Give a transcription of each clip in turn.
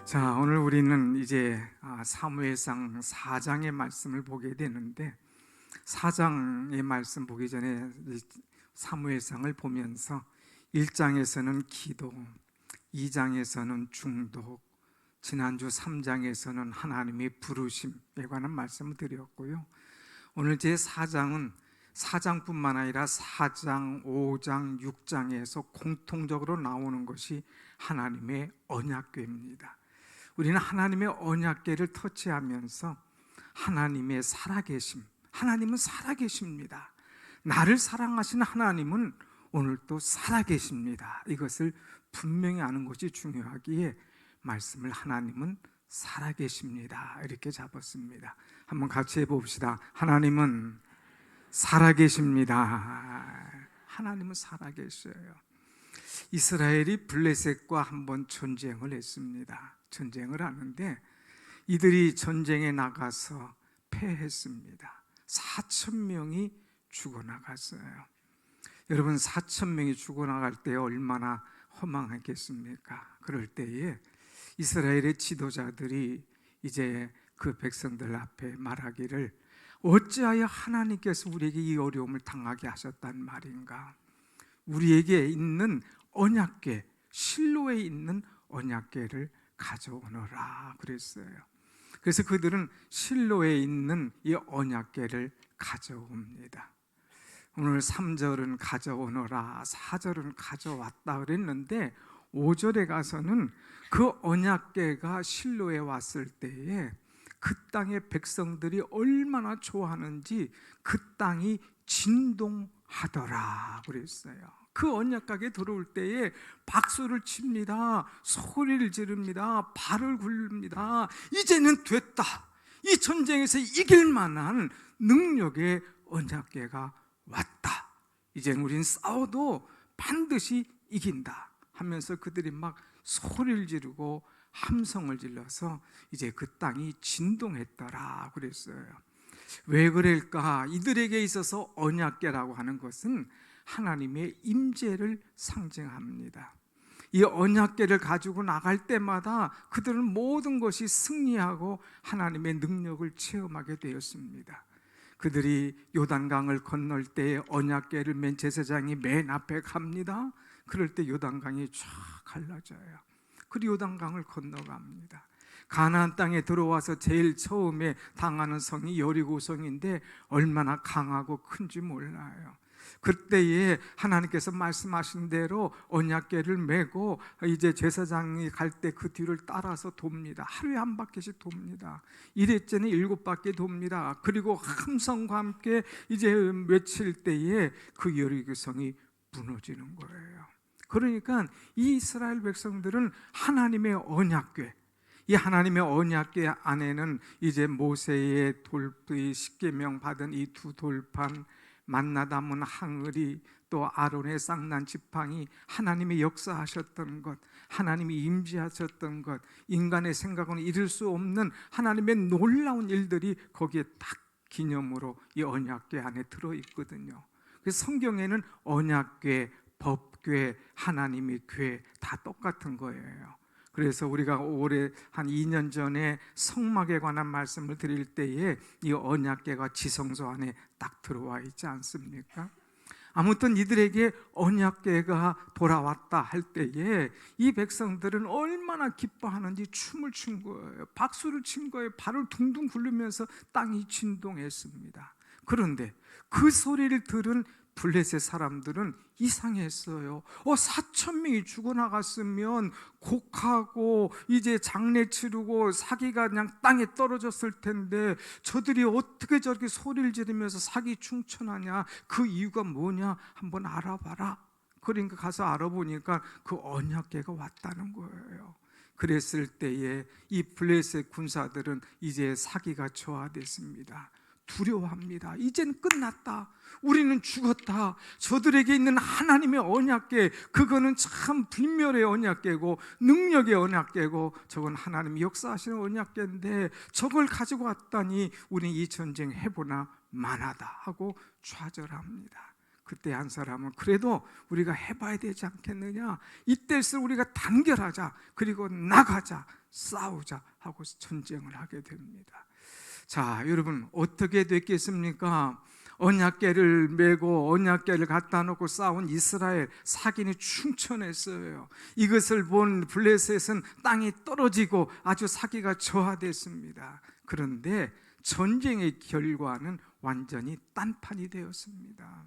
자, 오늘 우리는 이제 사무엘상 4장의 말씀을 보게 되는데, 4장의 말씀 보기 전에 사무엘상을 보면서 1장에서는 기도, 2장에서는 중독, 지난주 3장에서는 하나님의 부르심에 관한 말씀을 드렸고요. 오늘 제 4장은 4장뿐만 아니라 4장, 5장, 6장에서 공통적으로 나오는 것이 하나님의 언약궤입니다. 우리는 하나님의 언약궤를 터치하면서 하나님의 살아계심, 하나님은 살아계십니다. 나를 사랑하시는 하나님은 오늘도 살아계십니다. 이것을 분명히 아는 것이 중요하기에 말씀을 하나님은 살아계십니다 이렇게 잡았습니다. 한번 같이 해봅시다. 하나님은 살아계십니다. 하나님은 살아계셔요. 이스라엘이 블레셋과 한번 전쟁을 했습니다. 전쟁을 하는데 이들이 전쟁에 나가서 패했습니다. 4,000명이 죽어나갔어요. 여러분, 4,000명이 죽어나갈 때 얼마나 허망했겠습니까? 그럴 때에 이스라엘의 지도자들이 이제 그 백성들 앞에 말하기를, 어찌하여 하나님께서 우리에게 이 어려움을 당하게 하셨단 말인가? 우리에게 있는 언약궤, 실로에 있는 언약궤를 가져오너라 그랬어요. 그래서 그들은 실로에 있는 이 언약궤를 가져옵니다. 오늘 3절은 가져오너라, 4절은 가져왔다 그랬는데 5절에 가서는 그 언약궤가 실로에 왔을 때에 그 땅의 백성들이 얼마나 좋아하는지 그 땅이 진동하더라 그랬어요. 그 언약궤에 들어올 때에 박수를 칩니다. 소리를 지릅니다. 발을 굴립니다. 이제는 됐다. 이 전쟁에서 이길 만한 능력의 언약궤가 왔다. 이제 우린 싸워도 반드시 이긴다 하면서 그들이 막 소리를 지르고 함성을 질러서 이제 그 땅이 진동했더라 그랬어요. 왜 그럴까? 이들에게 있어서 언약궤라고 하는 것은 하나님의 임재를 상징합니다. 이 언약궤를 가지고 나갈 때마다 그들은 모든 것이 승리하고 하나님의 능력을 체험하게 되었습니다. 그들이 요단강을 건널 때 언약궤를 맨 제사장이 맨 앞에 갑니다. 그럴 때 요단강이 쫙 갈라져요. 그리고 요단강을 건너갑니다. 가나안 땅에 들어와서 제일 처음에 당하는 성이 여리고성인데 얼마나 강하고 큰지 몰라요. 그때에 하나님께서 말씀하신 대로 언약궤를 메고 이제 제사장이 갈 때 그 뒤를 따라서 돕니다. 하루에 한 바퀴씩 돕니다. 이랬더니 7바퀴 돕니다. 그리고 함성과 함께 이제 외칠 때에 그 여리고성이 무너지는 거예요. 그러니까 이 이스라엘 백성들은 하나님의 언약궤, 이 하나님의 언약궤 안에는 이제 모세의 돌의 십계명 받은 이 두 돌판, 만나 담은 항을이, 또 아론의 쌍난 지팡이, 하나님이 역사하셨던 것, 하나님이 임재하셨던 것, 인간의 생각은 이룰 수 없는 하나님의 놀라운 일들이 거기에 딱 기념으로 이 언약궤 안에 들어있거든요. 그래서 성경에는 언약궤, 법궤, 하나님의 궤 다 똑같은 거예요. 그래서 우리가 올해 한 2년 전에 성막에 관한 말씀을 드릴 때에 이 언약궤가 지성소 안에 딱 들어와 있지 않습니까? 아무튼 이들에게 언약궤가 돌아왔다 할 때에 이 백성들은 얼마나 기뻐하는지 춤을 춘 거예요. 박수를 친 거예요. 발을 둥둥 굴리면서 땅이 진동했습니다. 그런데 그 소리를 들은 블레셋 사람들은 이상했어요. 4,000명이 죽어나갔으면 곡하고 이제 장례 치르고 사기가 그냥 땅에 떨어졌을 텐데 저들이 어떻게 저렇게 소리를 지르면서 사기 충천하냐, 그 이유가 뭐냐 한번 알아봐라. 그러니까 가서 알아보니까 그 언약궤가 왔다는 거예요. 그랬을 때에 이 블레셋 군사들은 이제 사기가 저하됐습니다. 두려워합니다. 이젠 끝났다. 우리는 죽었다. 저들에게 있는 하나님의 언약궤, 그거는 참 불멸의 언약궤고 능력의 언약궤고 저건 하나님이 역사하시는 언약궤인데 저걸 가지고 왔다니 우리는 이 전쟁 해보나 만하다 하고 좌절합니다. 그때 한 사람은 그래도 우리가 해봐야 되지 않겠느냐, 이때일수록 우리가 단결하자, 그리고 나가자, 싸우자 하고 전쟁을 하게 됩니다. 자, 여러분 어떻게 됐겠습니까? 언약궤를 메고 언약궤를 갖다 놓고 싸운 이스라엘, 사기는 충천했어요. 이것을 본 블레셋은 땅이 떨어지고 아주 사기가 저하됐습니다. 그런데 전쟁의 결과는 완전히 딴판이 되었습니다.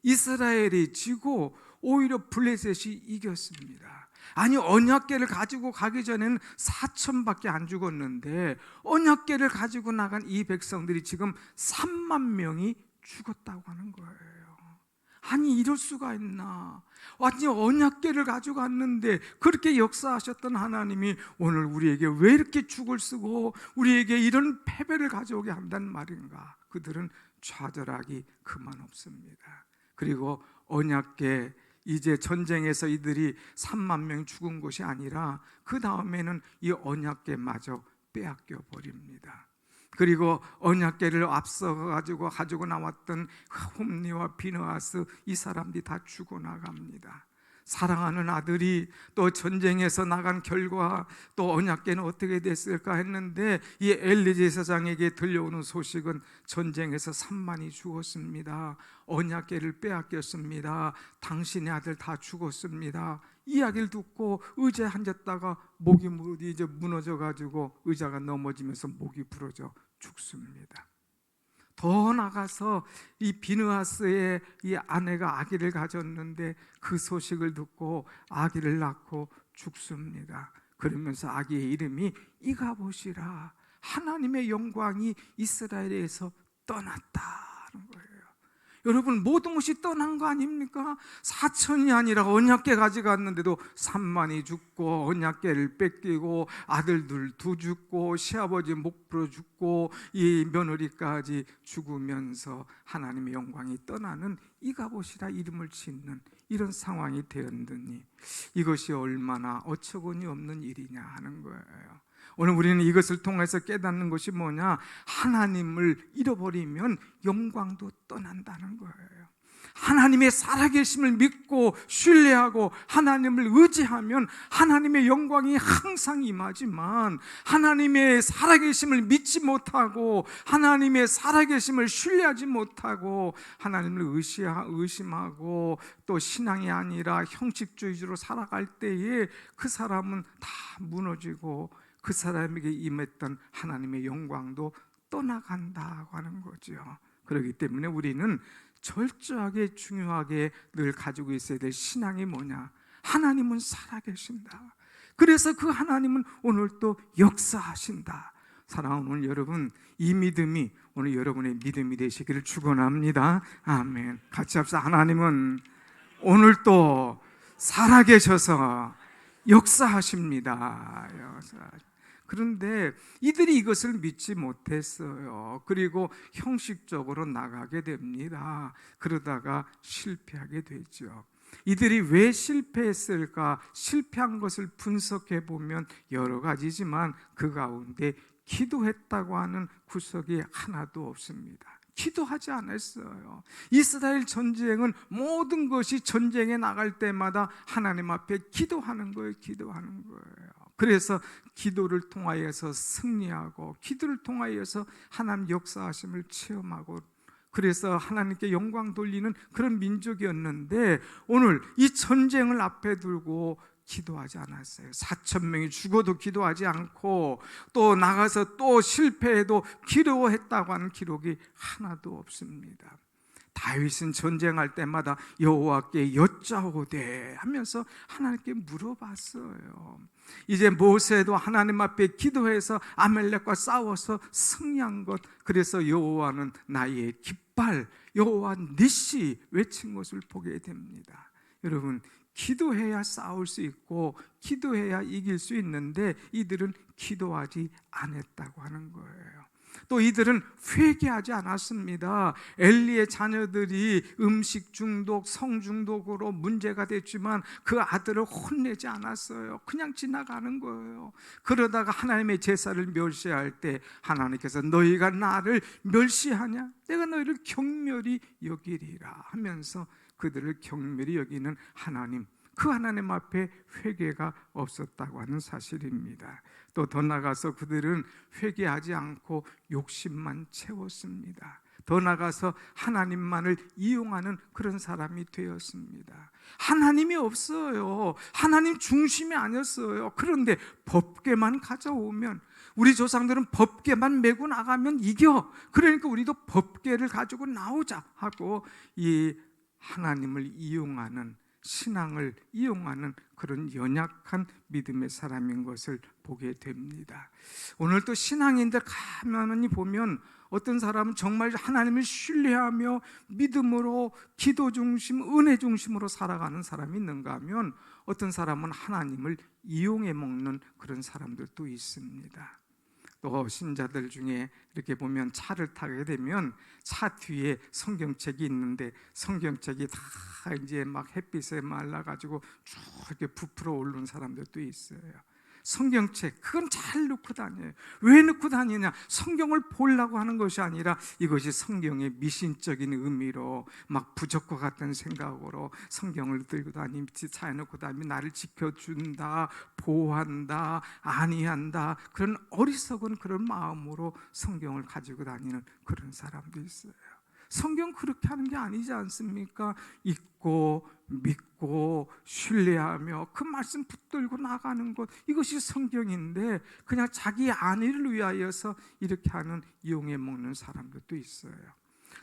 이스라엘이 지고 오히려 블레셋이 이겼습니다. 아니, 언약궤를 가지고 가기 전에는 4천밖에 안 죽었는데 언약궤를 가지고 나간 이 백성들이 지금 3만 명이 죽었다고 하는 거예요. 아니, 이럴 수가 있나? 완전히 언약궤를 가지고 갔는데 그렇게 역사하셨던 하나님이 오늘 우리에게 왜 이렇게 죽을 쓰고 우리에게 이런 패배를 가져오게 한단 말인가? 그들은 좌절하기 그만 없습니다. 그리고 언약궤, 이제 전쟁에서 이들이 3만 명이 죽은 것이 아니라 그 다음에는 이 언약궤마저 빼앗겨 버립니다. 그리고 언약궤를 앞서 가지고 나왔던 홈리와 비느하스, 이 사람들이 다 죽어나갑니다. 사랑하는 아들이 또 전쟁에서 나간 결과 또 언약궤는 어떻게 됐을까 했는데 이 엘리 제사장에게 들려오는 소식은 전쟁에서 3만이 죽었습니다. 언약궤를 빼앗겼습니다. 당신의 아들 다 죽었습니다. 이야기를 듣고 의자에 앉았다가 목이 이제 무너져 가지고 의자가 넘어지면서 목이 부러져 죽습니다. 더 나가서 이 비느하스의 이 아내가 아기를 가졌는데 그 소식을 듣고 아기를 낳고 죽습니다. 그러면서 아기의 이름이 이가봇이라, 하나님의 영광이 이스라엘에서 떠났다는 거예요. 여러분, 모든 것이 떠난 거 아닙니까? 4천이 아니라 언약궤 가져갔는데도 3만이 죽고 언약궤를 뺏기고 아들들 2 죽고 시아버지 목 부러 죽고 이 며느리까지 죽으면서 하나님의 영광이 떠나는 이가봇이라 이름을 짓는 이런 상황이 되었느니 이것이 얼마나 어처구니 없는 일이냐 하는 거예요. 오늘 우리는 이것을 통해서 깨닫는 것이 뭐냐? 하나님을 잃어버리면 영광도 떠난다는 거예요. 하나님의 살아계심을 믿고 신뢰하고 하나님을 의지하면 하나님의 영광이 항상 임하지만, 하나님의 살아계심을 믿지 못하고 하나님의 살아계심을 신뢰하지 못하고 하나님을 의심하고 또 신앙이 아니라 형식주의로 살아갈 때에 그 사람은 다 무너지고 그 사람에게 임했던 하나님의 영광도 떠나간다고 하는 거죠. 그렇기 때문에 우리는 철저하게 중요하게 늘 가지고 있어야 될 신앙이 뭐냐? 하나님은 살아계신다. 그래서 그 하나님은 오늘 또 역사하신다. 사랑하는 여러분, 이 믿음이 오늘 여러분의 믿음이 되시기를 축원합니다. 아멘. 같이 합시다. 하나님은 오늘 또 살아계셔서 역사하십니다. 그런데 이들이 이것을 믿지 못했어요. 그리고 형식적으로 나가게 됩니다. 그러다가 실패하게 되죠. 이들이 왜 실패했을까? 실패한 것을 분석해 보면 여러 가지지만 그 가운데 기도했다고 하는 구석이 하나도 없습니다. 기도하지 않았어요. 이스라엘 전쟁은 모든 것이 전쟁에 나갈 때마다 하나님 앞에 기도하는 거예요. 기도하는 거예요. 그래서 기도를 통하여서 승리하고 기도를 통하여서 하나님 역사하심을 체험하고, 그래서 하나님께 영광 돌리는 그런 민족이었는데 오늘 이 전쟁을 앞에 두고 기도하지 않았어요. 4천 명이 죽어도 기도하지 않고 또 나가서 또 실패해도 기도했다고 하는 기록이 하나도 없습니다. 다윗은 전쟁할 때마다 여호와께 여짜오되 하면서 하나님께 물어봤어요. 이제 모세도 하나님 앞에 기도해서 아말렉과 싸워서 승리한 것, 그래서 여호와는 나의 깃발, 여호와 니시 외친 것을 보게 됩니다. 여러분, 기도해야 싸울 수 있고 기도해야 이길 수 있는데 이들은 기도하지 않았다고 하는 거예요. 또 이들은 회개하지 않았습니다. 엘리의 자녀들이 음식 중독, 성 중독으로 문제가 됐지만 그 아들을 혼내지 않았어요. 그냥 지나가는 거예요. 그러다가 하나님의 제사를 멸시할 때 하나님께서 너희가 나를 멸시하냐? 내가 너희를 경멸히 여기리라 하면서 그들을 경멸히 여기는 하나님, 그 하나님 앞에 회개가 없었다고 하는 사실입니다. 또 더 나아가서 그들은 회개하지 않고 욕심만 채웠습니다. 더 나아가서 하나님만을 이용하는 그런 사람이 되었습니다. 하나님이 없어요. 하나님 중심이 아니었어요. 그런데 법궤만 가져오면, 우리 조상들은 법궤만 메고 나가면 이겨. 그러니까 우리도 법궤를 가지고 나오자 하고 이 하나님을 이용하는, 신앙을 이용하는 그런 연약한 믿음의 사람인 것을 보게 됩니다. 오늘 또 신앙인들 가만히 보면 어떤 사람은 정말 하나님을 신뢰하며 믿음으로 기도 중심, 은혜 중심으로 살아가는 사람이 있는가 하면 어떤 사람은 하나님을 이용해 먹는 그런 사람들도 있습니다. 또 신자들 중에 이렇게 보면 차를 타게 되면 차 뒤에 성경책이 있는데 성경책이 다 이제 막 햇빛에 말라가지고 쭉 이렇게 부풀어 오르는 사람들도 있어요. 성경책, 그건 잘 넣고 다녀요. 왜 넣고 다니냐? 성경을 보려고 하는 것이 아니라 이것이 성경의 미신적인 의미로 막 부적과 같은 생각으로 성경을 들고 다니면서 차에 넣고 다니면 나를 지켜준다, 보호한다, 안위한다, 그런 어리석은 그런 마음으로 성경을 가지고 다니는 그런 사람도 있어요. 성경 그렇게 하는 게 아니지 않습니까? 읽고 믿고 신뢰하며 그 말씀 붙들고 나가는 것, 이것이 성경인데 그냥 자기 안위를 위하여서 이렇게 하는, 이용해 먹는 사람들도 있어요.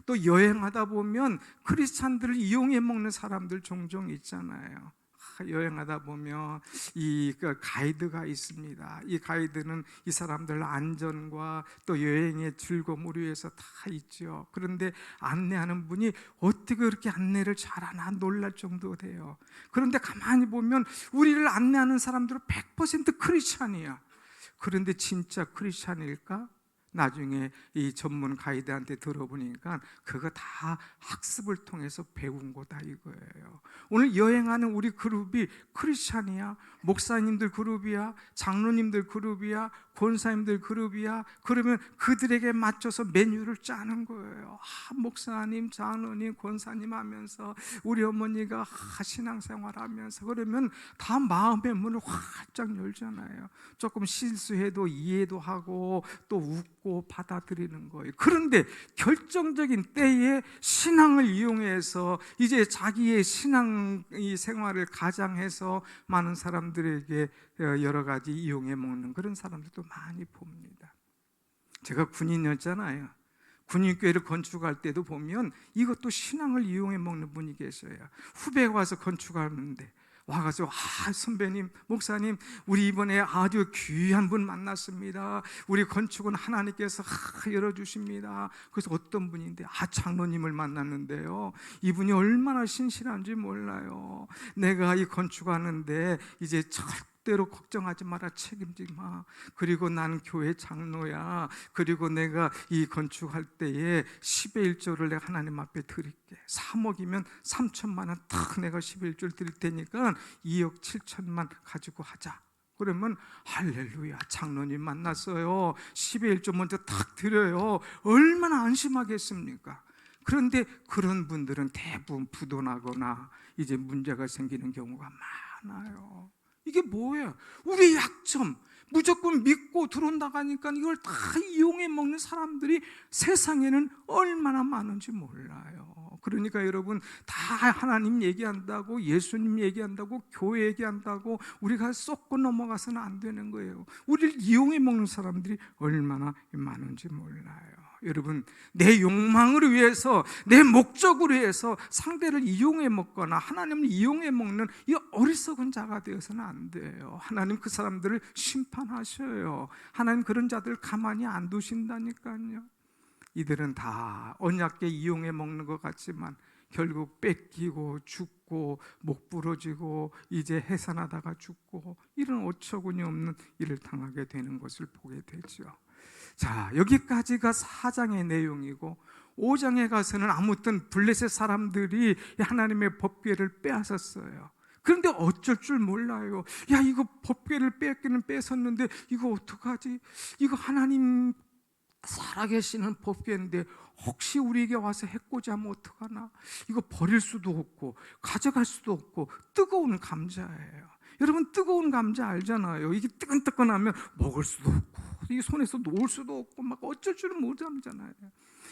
또 여행하다 보면 크리스찬들을 이용해 먹는 사람들 종종 있잖아요. 여행하다 보면 이 가이드가 있습니다. 이 가이드는 이 사람들 안전과 또 여행의 즐거움을 위해서 다 있죠. 그런데 안내하는 분이 어떻게 그렇게 안내를 잘하나 놀랄 정도 돼요. 그런데 가만히 보면 우리를 안내하는 사람들은 100% 크리스찬이야. 그런데 진짜 크리스찬일까? 나중에 이 전문 가이드한테 들어보니까 그거 다 학습을 통해서 배운 거다 이거예요. 오늘 여행하는 우리 그룹이 크리스찬이야? 목사님들 그룹이야? 장로님들 그룹이야? 권사님들 그룹이야? 그러면 그들에게 맞춰서 메뉴를 짜는 거예요. 목사님, 장로님, 권사님 하면서 우리 어머니가 신앙생활 하면서 그러면 다 마음의 문을 활짝 열잖아요. 조금 실수해도 이해도 하고 또 웃고 받아들이는 거예요. 그런데 결정적인 때에 신앙을 이용해서 이제 자기의 신앙 생활을 가장해서 많은 사람들에게 여러 가지 이용해 먹는 그런 사람들도 많이 봅니다. 제가 군인이었잖아요. 군인교회를 건축할 때도 보면 이것도 신앙을 이용해 먹는 분이 계셔요. 후배가 와서 건축하는데 와가지고 선배님, 목사님, 우리 이번에 아주 귀한 분 만났습니다. 우리 건축은 하나님께서 열어주십니다. 그래서 어떤 분인데 장로님을 만났는데요, 이분이 얼마나 신실한지 몰라요. 내가 이 건축하는데 이제 절대로 걱정하지 마라, 책임지 마. 그리고 난 교회 장로야. 그리고 내가 이 건축할 때에 10의 1조를 내가 하나님 앞에 드릴게. 3억이면 3천만 원 딱 내가 10의 1조를 드릴 테니까 2억 7천만 가지고 하자. 그러면 할렐루야, 장로님 만났어요. 10의 1조 먼저 딱 드려요. 얼마나 안심하겠습니까? 그런데 그런 분들은 대부분 부도나거나 이제 문제가 생기는 경우가 많아요. 이게 뭐예요? 우리의 약점, 무조건 믿고 들어온다가니까 이걸 다 이용해 먹는 사람들이 세상에는 얼마나 많은지 몰라요. 그러니까 여러분, 다 하나님 얘기한다고, 예수님 얘기한다고, 교회 얘기한다고 우리가 쏟고 넘어가서는 안 되는 거예요. 우리를 이용해 먹는 사람들이 얼마나 많은지 몰라요. 여러분, 내 욕망을 위해서, 내 목적을 위해서 상대를 이용해 먹거나 하나님을 이용해 먹는 이 어리석은 자가 되어서는 안 돼요. 하나님 그 사람들을 심판하셔요. 하나님 그런 자들 가만히 안 두신다니까요. 이들은 다 언약궤 이용해 먹는 것 같지만 결국 뺏기고 죽고 목 부러지고 이제 해산하다가 죽고 이런 어처구니 없는 일을 당하게 되는 것을 보게 되죠. 자, 여기까지가 4장의 내용이고 5장에 가서는 아무튼 블레셋 사람들이 하나님의 법궤를 빼앗았어요. 그런데 어쩔 줄 몰라요. 야, 이거 법궤를 뺏기는 뺏었는데 이거 어떡하지? 이거 하나님 살아계시는 법궤인데 혹시 우리에게 와서 해코지 하면 어떡하나? 이거 버릴 수도 없고 가져갈 수도 없고 뜨거운 감자예요. 여러분, 뜨거운 감자 알잖아요. 이게 뜨끈뜨끈하면 먹을 수도 없고 이 손에서 놓을 수도 없고 막 어쩔 줄은 모르잖아요.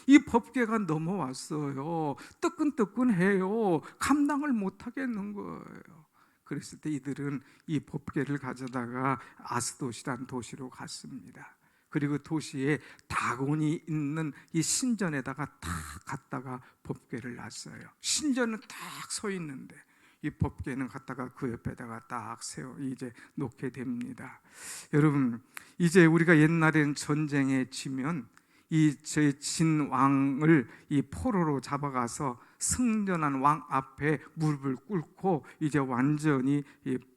이 법궤가 넘어왔어요. 뜨끈뜨끈해요. 감당을 못하겠는 거예요. 그랬을 때 이들은 이 법궤를 가져다가 아스돗이란 도시로 갔습니다. 그리고 도시에 다곤이 있는 이 신전에다가 딱 갖다가 법궤를 놨어요. 신전은 딱 서 있는데 이 법궤는 갖다가 그 옆에다가 딱 세워 이제 놓게 됩니다. 여러분, 이제 우리가 옛날엔 전쟁에 지면 이 진 왕을 이 포로로 잡아가서 승전한 왕 앞에 무릎을 꿇고 이제 완전히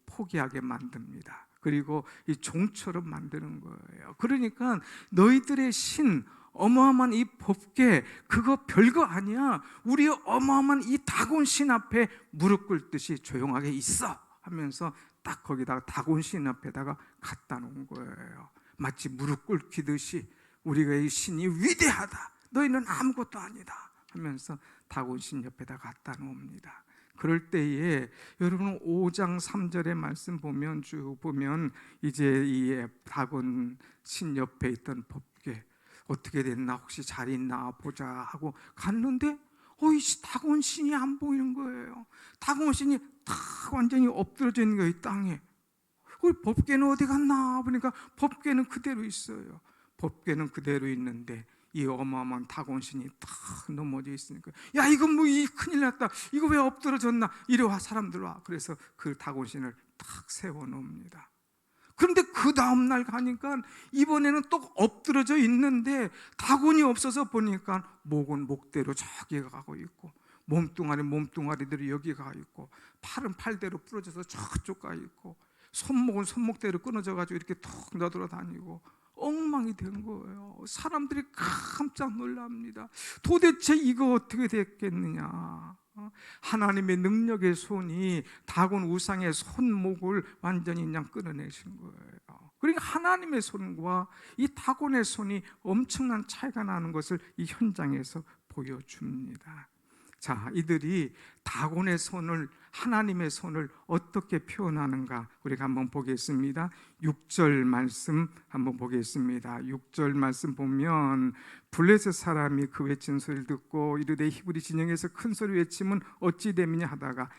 포기하게 만듭니다. 그리고 이 종처럼 만드는 거예요. 그러니까 너희들의 신, 어마어마한 이 법궤 그거 별거 아니야. 우리 어마어마한 이 다곤 신 앞에 무릎 꿇듯이 조용하게 있어 하면서 딱 거기다가 다곤 신 앞에다가 갖다 놓은 거예요. 마치 무릎 꿇기듯이 우리가 이 신이 위대하다, 너희는 아무것도 아니다 하면서 다곤 신 옆에다 갖다 놓습니다. 그럴 때에 여러분 5장 3절의 말씀 보면 쭉 보면 이제 이 다곤 신 옆에 있던 법궤 어떻게 됐나 혹시 잘 있나 보자 하고 갔는데 이 다곤 신이 안 보이는 거예요. 다곤 신이 딱 완전히 엎드러져 있는 거예요, 이 땅에. 법궤는 어디 갔나 보니까 법궤는 그대로 있어요. 법궤는 그대로 있는데 이 어마어마한 다곤신이 탁 넘어져 있으니까 야, 이거 뭐 이 큰일 났다, 이거 왜 엎드러졌나, 이리 와 사람들 와. 그래서 그 다곤신을 탁 세워 놓습니다. 그런데 그 다음날 가니까 이번에는 또 엎드러져 있는데 다곤이 없어서 보니까 목은 목대로 저기 가고 있고 몸뚱아리 몸뚱아리들이 여기 가 있고 팔은 팔대로 부러져서 저쪽 가 있고 손목은 손목대로 끊어져 가지고 이렇게 툭 너돌아다니고 엉망이 된 거예요. 사람들이 깜짝 놀랍니다. 도대체 이거 어떻게 됐겠느냐. 하나님의 능력의 손이 다곤 우상의 손목을 완전히 그냥 끊어내신 거예요. 그러니까 하나님의 손과 이 다곤의 손이 엄청난 차이가 나는 것을 이 현장에서 보여줍니다. 자, 이들이 다곤의 손을, 하나님의 손을 어떻게 표현하는가 우리가 한번 보겠습니다. 6절 말씀 한번 보겠습니다. 6절 말씀 보면 블레셋 사람이 그 외친 소리를 듣고 이르되 히브리 진영에서 큰 소리 외치면 어찌 됨이냐 하다가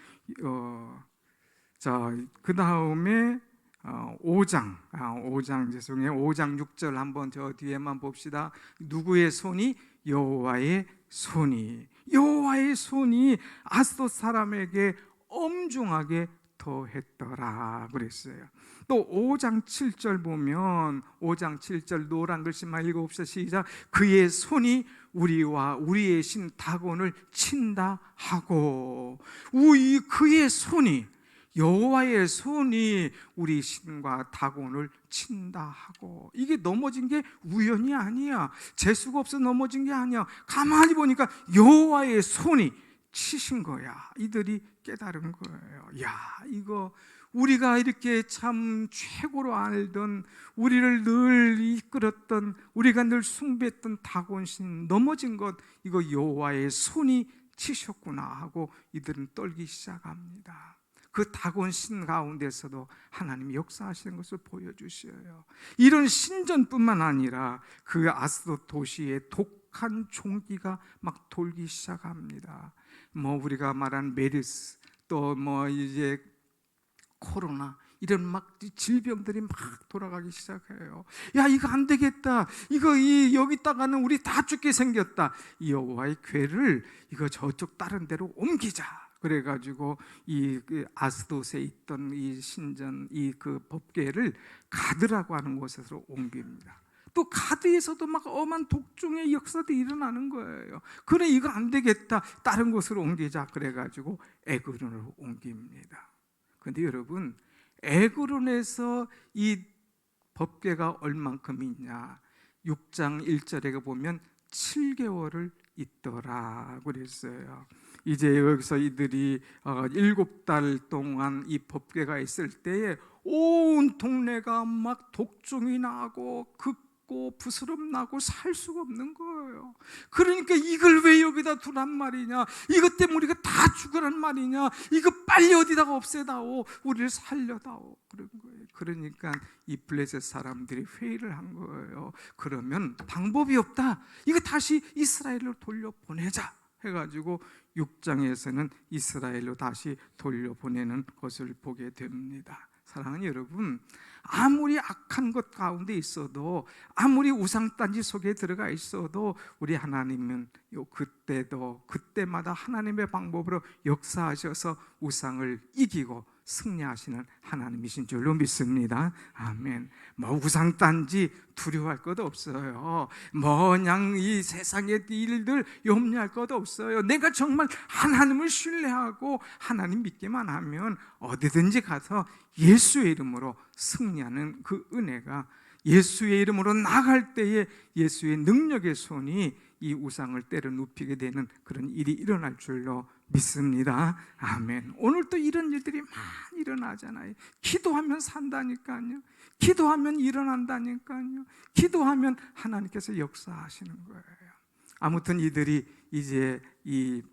그 다음에 5장 죄송해요. 5장 6절 한번 저 뒤에만 봅시다. 누구의 손이? 여호와의 손이 아스돗 사람에게 엄중하게 더했더라 그랬어요. 또 5장 7절 보면 5장 7절 노란 글씨만 읽어봅시다. 시작. 그의 손이 우리와 우리의 신 다곤을 친다 하고 그의 손이 여호와의 손이 우리 신과 다곤을 친다 하고 이게 넘어진 게 우연이 아니야. 재수가 없어 넘어진 게 아니야. 가만히 보니까 여호와의 손이 치신 거야. 이들이 깨달은 거예요. 야, 이거 우리가 이렇게 참 최고로 알던, 우리를 늘 이끌었던, 우리가 늘 숭배했던 다곤신 넘어진 것, 이거 여호와의 손이 치셨구나 하고 이들은 떨기 시작합니다. 그 다곤신 가운데서도 하나님이 역사하시는 것을 보여주셔요. 이런 신전뿐만 아니라 그 아스돗 도시에 독한 종기가 막 돌기 시작합니다. 우리가 말한 메르스, 또 이제 코로나, 이런 막 질병들이 막 돌아가기 시작해요. 야, 이거 안 되겠다. 이거 여기다가는 우리 다 죽게 생겼다. 이 여호와의 궤를 이거 저쪽 다른 데로 옮기자. 그래가지고 이 아스돗에 있던 이 신전 그 법궤를 가드라고 하는 곳에서 옮깁니다. 또 가드에서도 막 엄한 독종의 역사도 일어나는 거예요. 그래, 이거 안 되겠다, 다른 곳으로 옮기자. 그래가지고 에그론으로 옮깁니다. 그런데 여러분, 에그론에서 이 법궤가 얼만큼 있냐? 6장 1절에 보면 7개월을 있더라 그랬어요. 이제 여기서 이들이 7달 동안 이 법궤가 있을 때에 온 동네가 막 독종이 나고 긋고 부스럼 나고 살 수가 없는 거예요. 그러니까 이걸 왜 여기다 두란 말이냐, 이것 때문에 우리가 다 죽으란 말이냐, 이거 빨리 어디다가 없애다오, 우리를 살려다오, 그런 거예요. 그러니까 이 블레셋 사람들이 회의를 한 거예요. 그러면 방법이 없다, 이거 다시 이스라엘로 돌려보내자 해가지고 6장에서는 이스라엘로 다시 돌려보내는 것을 보게 됩니다. 사랑하는 여러분, 아무리 악한 것 가운데 있어도, 아무리 우상단지 속에 들어가 있어도 우리 하나님은 그때마다 하나님의 방법으로 역사하셔서 우상을 이기고 승리하시는 하나님이신 줄로 믿습니다. 아멘. 뭐 우상단지 두려워할 것 없어요. 뭐냥 이 세상의 일들 염려할 것 없어요. 내가 정말 하나님을 신뢰하고 하나님 믿기만 하면 어디든지 가서 예수의 이름으로 승리하는 그 은혜가, 예수의 이름으로 나갈 때에 예수의 능력의 손이 이 우상을 때려 눕히게 되는 그런 일이 일어날 줄로 믿습니다. 아멘. 오늘 또 이런 일들이 많이 일어나잖아요. 기도하면 산다니까요. 기도하면 일어난다니까요. 기도하면 하나님께서 역사하시는 거예요. 아무튼 이들이 이제 이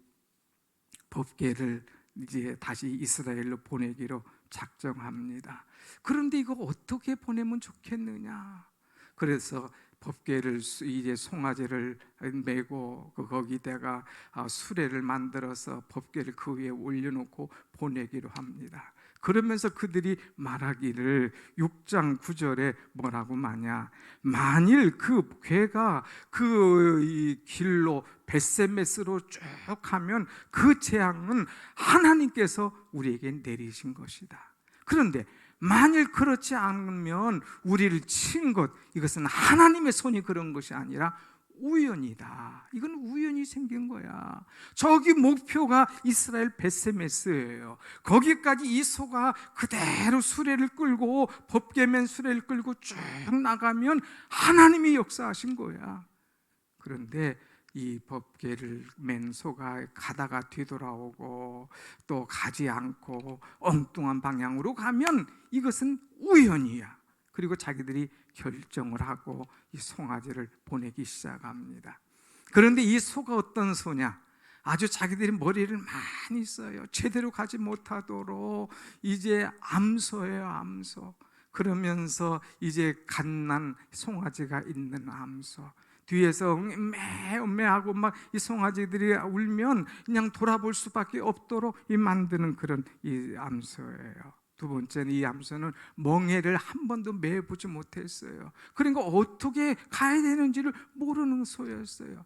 법궤를 이제 다시 이스라엘로 보내기로 작정합니다. 그런데 이거 어떻게 보내면 좋겠느냐? 그래서 법궤를 이제 송아지를 메고 거기다가 수레를 만들어서 법궤를 그 위에 올려놓고 보내기로 합니다. 그러면서 그들이 말하기를 6장 9절에 뭐라고 마냐, 만일 그 궤가 그 길로 벳세메스로 쭉 가면 그 재앙은 하나님께서 우리에게 내리신 것이다. 그런데 만일 그렇지 않으면 우리를 친 것, 이것은 하나님의 손이 그런 것이 아니라 우연이다. 이건 우연히 생긴 거야. 저기 목표가 이스라엘 벳세메스예요. 거기까지 이 소가 그대로 수레를 끌고, 법궤맨 수레를 끌고 쭉 나가면 하나님이 역사하신 거야. 그런데 이 법궤를 맨 소가 가다가 뒤돌아오고 또 가지 않고 엉뚱한 방향으로 가면 이것은 우연이야. 그리고 자기들이 결정을 하고 이 송아지를 보내기 시작합니다. 그런데 이 소가 어떤 소냐? 아주 자기들이 머리를 많이 써요. 제대로 가지 못하도록 이제 암소예요, 암소. 그러면서 이제 갓난 송아지가 있는 암소. 뒤에서 매하고 막 이 송아지들이 울면 그냥 돌아볼 수밖에 없도록 만드는 그런 이 암소예요. 두 번째는 이 암소는 멍에를 한 번도 매보지 못했어요. 그러니까 어떻게 가야 되는지를 모르는 소였어요.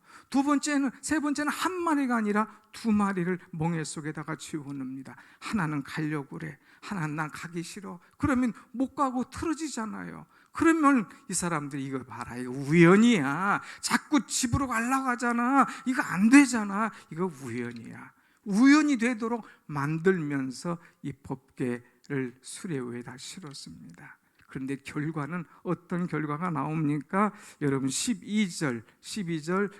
세 번째는 한 마리가 아니라 두 마리를 멍에 속에다가 집어넣습니다. 하나는 가려고 그래, 하나는 난 가기 싫어. 그러면 못 가고 틀어지잖아요. 그러면 이 사람들이 이거 봐라, 이거 우연이야. 자꾸 집으로 가려고 하잖아. 이거 안 되잖아. 이거 우연이야. 우연이 되도록 만들면서 이 법궤를 수레 위에다 실었습니다. 그런데 결과는 어떤 결과가 나옵니까? 여러분 12절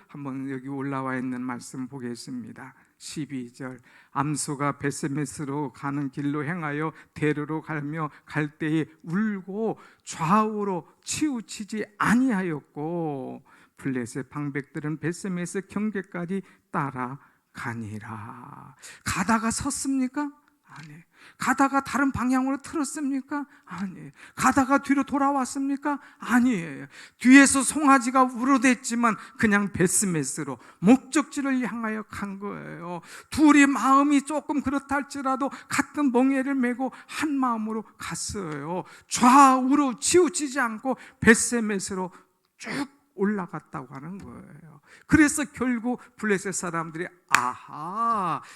한번 여기 올라와 있는 말씀 보겠습니다. 12절, 암소가 벳세메스로 가는 길로 행하여 대로로 가며 갈 때에 울고 좌우로 치우치지 아니하였고 블레셋 방백들은 벳세메스 경계까지 따라가니라. 가다가 섰습니까? 아니. 가다가 다른 방향으로 틀었습니까? 아니에요. 가다가 뒤로 돌아왔습니까? 아니에요. 뒤에서 송아지가 울어댔지만 그냥 벳세메스로 목적지를 향하여 간 거예요. 둘이 마음이 조금 그렇다 할지라도 같은 멍에를 메고 한 마음으로 갔어요. 좌우로 치우치지 않고 벳세메스로 쭉 올라갔다고 하는 거예요. 그래서 결국 블레셋 사람들이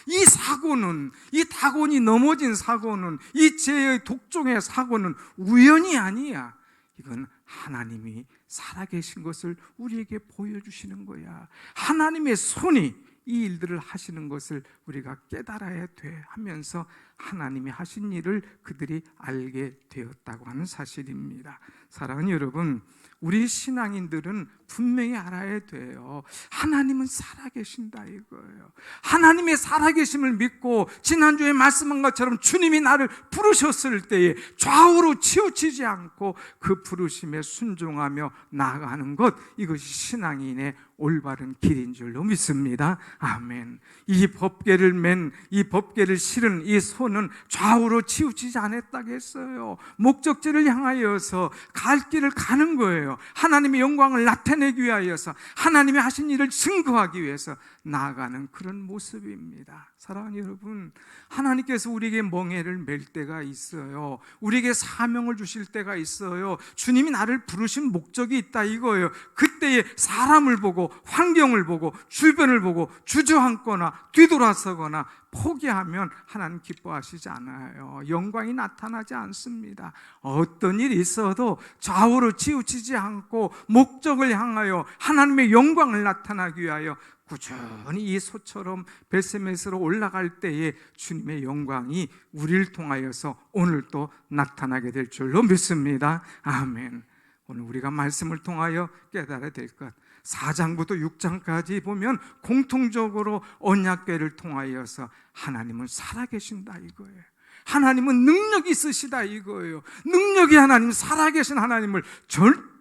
이 사고는, 이 다곤이 넘어진 사고는, 이 죄의 독종의 사고는 우연이 아니야. 이건 하나님이 살아계신 것을 우리에게 보여주시는 거야. 하나님의 손이 이 일들을 하시는 것을 우리가 깨달아야 돼 하면서 하나님이 하신 일을 그들이 알게 되었다고 하는 사실입니다. 사랑하는 여러분, 우리 신앙인들은 분명히 알아야 돼요. 하나님은 살아계신다 이거예요. 하나님의 살아계심을 믿고 지난주에 말씀한 것처럼 주님이 나를 부르셨을 때에 좌우로 치우치지 않고 그 부르심에 순종하며 나아가는 것, 이것이 신앙인의 올바른 길인 줄로 믿습니다. 아멘. 이 법궤를 실은 이 손은 좌우로 치우치지 않았다겠어요. 목적지를 향하여서 갈 길을 가는 거예요. 하나님의 영광을 나타내기 위하여서, 하나님이 하신 일을 증거하기 위해서 나아가는 그런 모습입니다. 사랑하는 여러분, 하나님께서 우리에게 멍에를 맬 때가 있어요. 우리에게 사명을 주실 때가 있어요. 주님이 나를 부르신 목적이 있다 이거예요. 그때에 사람을 보고, 환경을 보고, 주변을 보고 주저앉거나 뒤돌아서거나 포기하면 하나님 기뻐하시지 않아요. 영광이 나타나지 않습니다. 어떤 일이 있어도 좌우로 치우치지 않고 목적을 향하여 하나님의 영광을 나타나기 위하여 꾸준히 이 소처럼 벳세메스로 올라갈 때에 주님의 영광이 우리를 통하여서 오늘 또 나타나게 될 줄로 믿습니다. 아멘. 오늘 우리가 말씀을 통하여 깨달아야 될 것, 4장부터 6장까지 보면 공통적으로 언약궤를 통하여서 하나님은 살아계신다 이거예요. 하나님은 능력이 있으시다 이거예요. 능력이 하나님, 살아계신 하나님을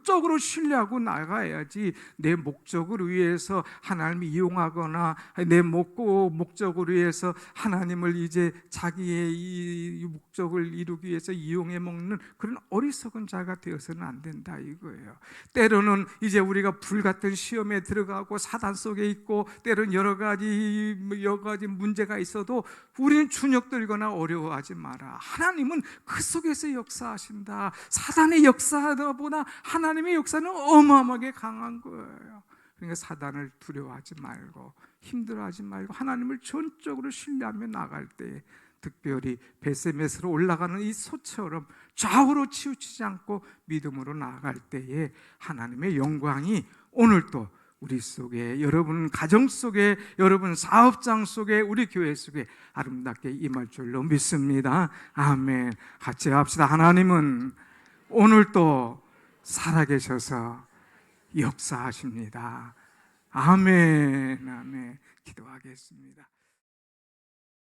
적으로 신뢰하고 나가야지 내 목적을 위해서 하나님을 이용하거나 내 목적을 위해서 하나님을 이제 자기의 이 목적을 이루기 위해서 이용해 먹는 그런 어리석은 자가 되어서는 안 된다 이거예요. 때로는 이제 우리가 불같은 시험에 들어가고 사단 속에 있고 때로는 여러 가지 문제가 있어도 우리는 주눅들거나 어려워하지 마라. 하나님은 그 속에서 역사하신다. 사단의 역사보다 하나님의 역사는 어마어마하게 강한 거예요. 그러니까 사단을 두려워하지 말고 힘들어하지 말고 하나님을 전적으로 신뢰하며 나갈 때, 특별히 벳세메스로 올라가는 이 소처럼 좌우로 치우치지 않고 믿음으로 나아갈 때에 하나님의 영광이 오늘 또 우리 속에, 여러분 가정 속에, 여러분 사업장 속에, 우리 교회 속에 아름답게 임할 줄로 믿습니다. 아멘. 같이 합시다. 하나님은 오늘 또 살아계셔서 역사하십니다. 아멘. 아멘. 기도하겠습니다.